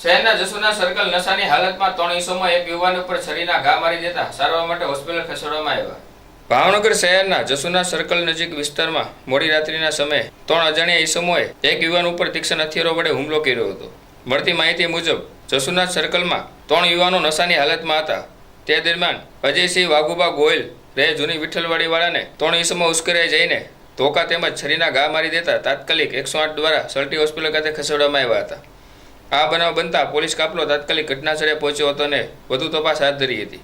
શહેરના જસુના સર્કલ નશાની હાલતમાં 3 ઇસમોએ એક યુવાન ઉપર છરીના ઘા મારી દેતા સારવાર માટે હોસ્પિટલ ખસેડવામાં આવ્યા. ભાવનગર શહેરના જસુના સર્કલ નજીક વિસ્તારમાં મોડી રાત્રિના સમયે 3 અજાણ્યા ઇસમોએ એક યુવાન ઉપર તીક્ષ્ણ હથિયારો વડે હુમલો કર્યો હતો. મળતી માહિતી મુજબ જસુના સર્કલમાં 3 યુવાનો નશાની હાલતમાં હતા. તે દરમિયાન અજયસિંહ વાઘુબા ગોયલ રહે જૂની વિઠ્ઠલવાડીવાળાને 3 ઇસમો ઉશ્કેરાઈ જઈને ધોકા તેમજ છરીના ઘા મારી દેતા તાત્કાલિક 108 દ્વારા સલટી હોસ્પિટલ ખાતે ખસેડવામાં આવ્યા હતા. આ બનાવ બનતા પોલીસ કાફલો તાત્કાલિક ઘટનાસ્થળે પહોંચ્યો હતો અને વધુ તપાસ હાથ ધરી હતી.